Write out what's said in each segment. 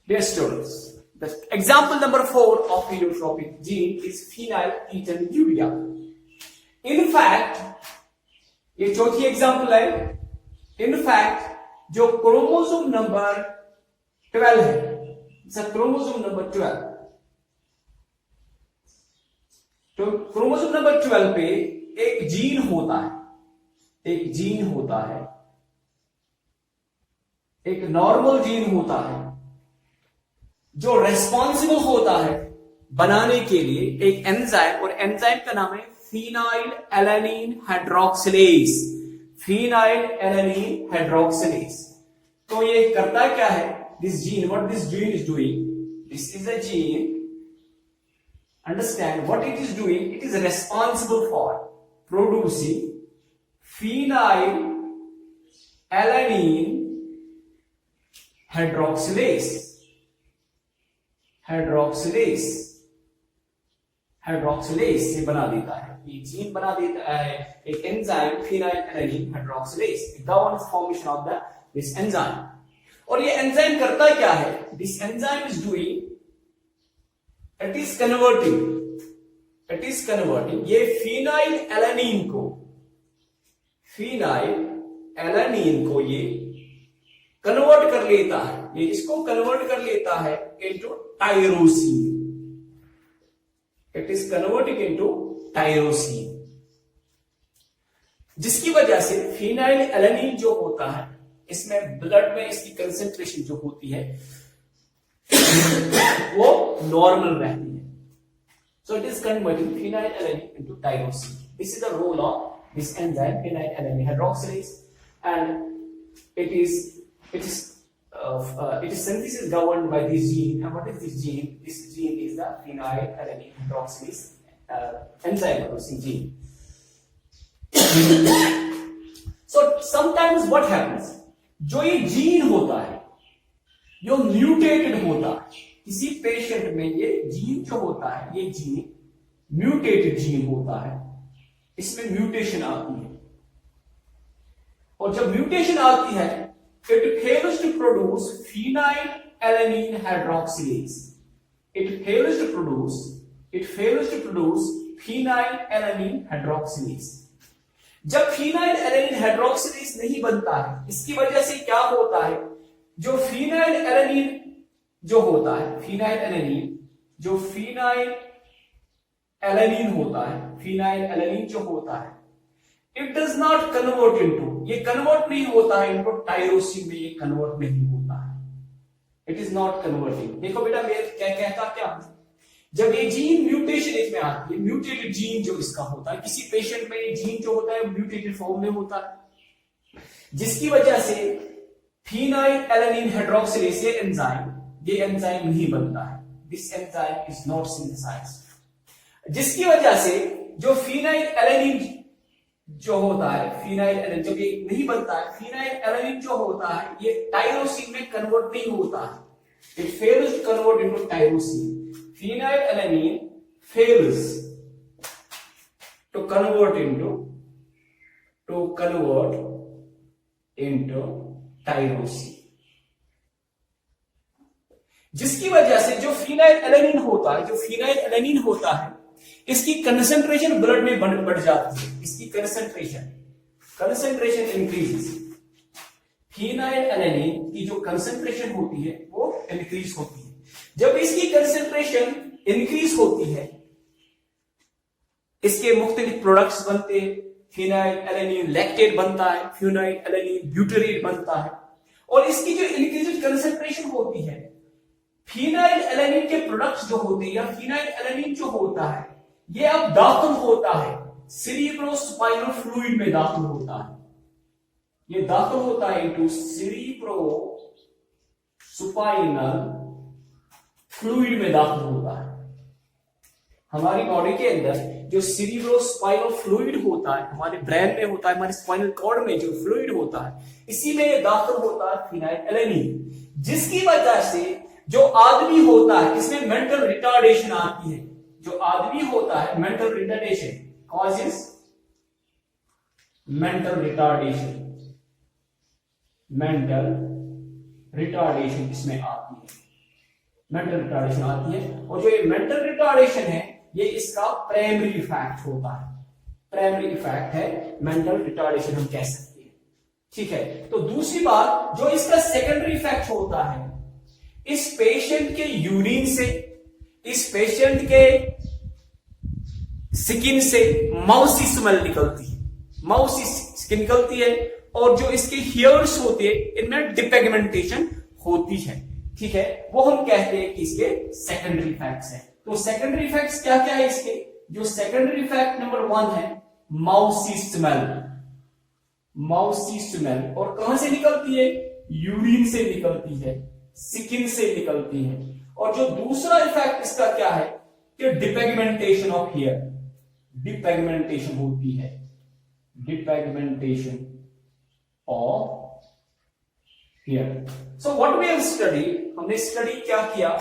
Dear students, the example number 4 of heliotropic gene is phenylethylurea. In fact, ये चौथी example है. In fact, जो chromosome number 12 है, chromosome number 12, तो chromosome number 12 पे एक जीन होता है, एक जीन होता है, एक नॉर्मल जीन होता है जो रेस्पॉन्सिबल होता है बनाने के लिए एक एंजाइम, और एंजाइम का नाम है phenyl alanine hydroxylase. Phenyl alanine hydroxylase. तो ये करता क्या है, this gene, what this gene is doing, this is a gene, understand what it is doing. It is responsible for producing phenyl alanine hydroxylase. Hydroxylase से बना देता है, ये जीन बना देता है एक enzyme phenylalanine hydroxylase. Governs formation of this enzyme. और ये एंजाइम करता क्या है, this enzyme is doing, it is converting ये फिनाइल एलानिन को ये कन्वर्ट कर लेता है, ये इसको कन्वर्ट कर लेता है into tyrosine. It is converting into tyrosine, जिसकी वजह से फिनाइल एलानिन जो होता है, इसमें ब्लड में इसकी कंसेंट्रेशन जो होती है वो नॉर्मल रहती है. So it is converting phenylalanine into tyrosine. This is the role of this enzyme phenylalanine hydroxylase, and it is synthesis governed by this gene. And what is this gene? This gene is the phenyl alanine hydroxylase enzyme producing gene. So sometimes what happens, जो ये gene होता है, जो mutated होता है, किसी patient में ये जीन जो होता है, ये जीन म्यूटेटेड जीन होता है, इसमें म्यूटेशन आती है, और जब म्यूटेशन आती है, it fails to produce phenyl alanine hydroxylase. It fails to produce phenyl alanine hydroxylase. जब phenyl alanine hydroxylase नहीं बनता है, इसकी वजह से क्या होता है, जो phenyl alanine जो होता है, phenyl alanine जो होता है, it does not convert into, ये कन्वर्ट नहीं होता है इनटू टायरोसिन में, ये कन्वर्ट नहीं होता है. It is not converting. देखो बेटा, मैं क्या कहता, क्या जब ये जीन म्यूटेशन इसमें आती है, म्यूटेटेड जीन जो इसका होता है, किसी पेशेंट में ये जीन जो होता है म्यूटेटेड फॉर्म में होता है, जिसकी वजह से फिनाइल एलानिन हाइड्रोक्सिलेज ये एंजाइम नहीं बनता है. This enzyme is not synthesized, जिसकी वजह से जो फिनाइल एलानिन जो होता है, फिनाइल एलानिन जब ये नहीं बनता है, फिनाइल एलानिन जो होता है ये टायरोसिन में कन्वर्ट नहीं होता है. It fails to convert into tyrosine. Phenylalanine fails to convert into tyrosine, जिसकी वजह से जो फिनाइल एलानिन होता है, इसकी कंसंट्रेशन ब्लड में बढ़ जाती है. इसकी कंसंट्रेशन इंक्रीज. फिनाइल एलानिन की जो कंसंट्रेशन होती है वो इंक्रीज होती है. जब इसकी कंसंट्रेशन इंक्रीज होती है, इसके मुख्तलिफ प्रोडक्ट्स बनते हैं. फिनाइल एलानिन लैक्टेट बनता है, फिनाइल एलानिन ब्यूटेरेट बनता है, और इसकी जो इंक्रीज कंसंट्रेशन होती है, फिनाइल एलानिन के प्रोडक्ट्स जो होते हैं, या फिनाइल एलानिन जो होता है, ये अब दाखिल होता है सेरिब्रोस्पाइनल फ्लूइड में दाखिल होता है. ये दाखिल होता है इनटू सेरिब्रोस्पाइनल फ्लूइड में दाखिल होता है. हमारी बॉडी के अंदर जो सेरिब्रोस्पाइनल फ्लूइड होता है, हमारे ब्रेन में होता है, हमारे स्पाइनल कॉर्ड में जो फ्लूइड होता है, इसी में ये दाखिल होता है फिनाइल एलानिन, जिसकी वजह से जो आदमी होता है, इसमें मेंटल रिटार्डेशन आती है. जो आदमी होता है, mental retardation causes mental retardation इसमें आती है. मेंटल रिटार्डेशन आती है। और जो ये मेंटल रिटार्डेशन है ये इसका प्राइमरी इफेक्ट होता है, प्राइमरी इफेक्ट है मेंटल रिटार्डेशन हम कह सकते हैं, ठीक है। तो दूसरी बात जो इसका सेकेंडरी इफेक्ट होता है, इस पेशेंट के यूरिन से, इस पेशेंट के स्किन से माउसी स्मेल निकलती है, माउसी स्किन निकलती है, और जो इसके हेयर्स होते हैं इनमें डिपेगमेंटेशन होती है, ठीक है। वो हम कहते हैं कि इसके सेकेंडरी इफेक्ट्स हैं। तो सेकेंडरी इफेक्ट्स क्या क्या है इसके? जो सेकेंडरी इफेक्ट नंबर 1 है माउसी स्मेल, माउसी स्मेल, और कहां से निकलती है? यूरिन से निकलती है, स्किन से निकलती है। और जो दूसरा इफेक्ट इसका क्या है कि डिपेगमेंटेशन ऑफ हेयर, डिपेगमेंटेशन होती है, depigmentation of hair. So what we have study, हमने स्टडी क्या किया,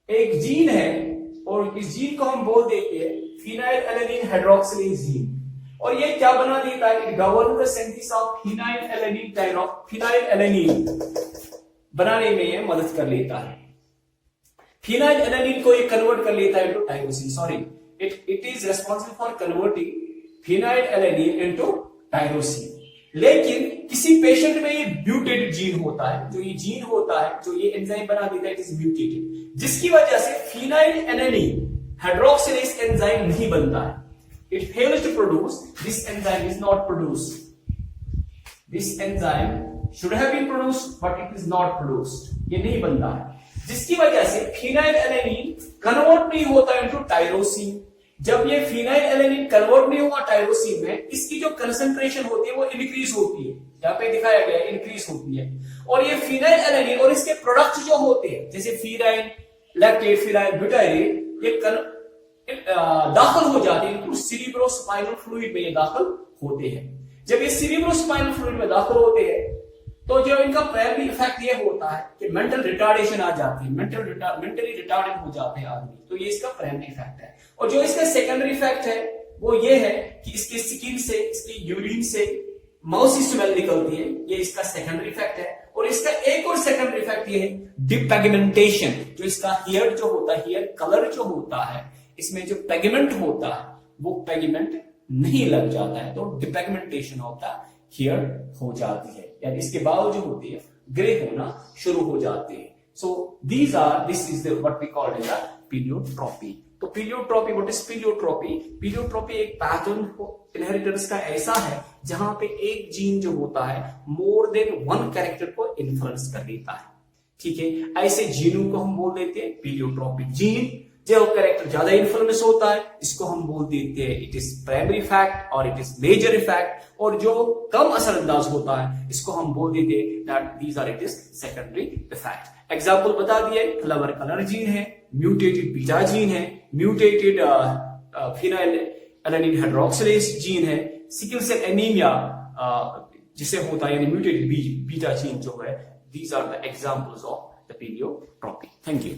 एक जीन है और इस जीन को हम बोल देते हैं फिनाइलएलेनिन हाइड्रोक्सिलेज जीन, और ये क्या बना देता है? It govern the synthesis of phenylalanine बनाने में ये मदद कर लेता है। फिनाइलएलेनिन को ये कन्वर्ट कर लेता है into tyrosine, sorry it is responsible for converting phenylalanine into tyrosine. लेकिन किसी पेशेंट में ये म्यूटेटेड जीन होता है, जो ये जीन होता है जो ये एंजाइम बना देता है, इट इज म्यूटेटेड, जिसकी वजह से फिनाइलएलेनिन हाइड्रोक्सिलेज एंजाइम नहीं बनता है। It fails to produce, this enzyme is not produced. This enzyme should have been produced, but it is not produced. ये नहीं बनता है, जिसकी वजह से फिनाइलएलेनिन कन्वर्ट नहीं होता इनटू टायरोसिन। जब ये फिनाइलएलेनिन कन्वर्ट नहीं हुआ टायरोसिन में, इसकी जो कंसंट्रेशन होती है वो इंक्रीज होती है, यहाँ पे दिखाया गया है इंक्रीज होती है। और ये फिनाइलएलेनिन और इसके प्रोडक्ट जो होते हैं जैसे फीराइन, लैक्टेट, फिनाइल, ब्यूटाइरेट, ये दाखिल हो जाते हैं इनटू सेरिब्रोस्पाइनल फ्लूइड में, ये दाखिल होते हैं। जब ये सेरिब्रोस्पाइनल फ्लूइड में दाखिल होते हैं तो जो इनका प्राइमरी इफेक्ट ये होता है कि मेंटल रिटार्डेशन आ जाती है, मेंटली रिटार्डेड हो जाते हैं आदमी, तो ये इसका प्राइमरी इफेक्ट है। और जो इसका सेकेंडरी इफेक्ट है वो ये है कि इसके स्किन से, इसके यूरिन से माउसी स्मेल निकलती है, ये इसका सेकेंडरी इफेक्ट है। और इसका एक और सेकेंडरी इफेक्ट ये है डिपेगमेंटेशन, जो इसका हेयर जो होता है, हेयर कलर जो होता है, इसमें जो पेगमेंट होता है वो पेगमेंट नहीं लग जाता है, तो डिपेगमेंटेशन ऑफ द हेयर हो जाती है, यानी इसके बाल जो होते हैं ग्रे होना शुरू हो जाते हैं। So this is what we called as pleiotropy. तो पीलियोट्रॉपी, व्हाट इज पीलियोट्रॉपी? पीलियोट्रॉपी एक पैटर्न इनहेरिटेंस का ऐसा है जहां पे एक जीन जो होता है मोर देन वन कैरेक्टर को इन्फ्लुएंस कर देता है, ठीक है। ऐसे जीनों को हम बोल देते हैं पीलियोट्रॉपिक जीन। जो कैरेक्टर ज्यादा इन्फ्लुएंस होता है इसको हम बोल देते हैं इट इज प्राइमरी इफेक्ट और इट इज मेजर इफेक्ट, और जो कम असरअंदाज होता है इसको हम बोल देते हैं that these are it is secondary effect. Example बता दिए, फ्लावर कलर जीन है, म्यूटेटेड बीटा जीन है, म्यूटेटेड फिनाइलएलेनिन हाइड्रोक्सिलेज जीन है, सिकल सेल एनीमिया जिसे होता है यानी म्यूटेटेड बीटा जीन जो है, these are the examples of the pleiotropy. Thank you.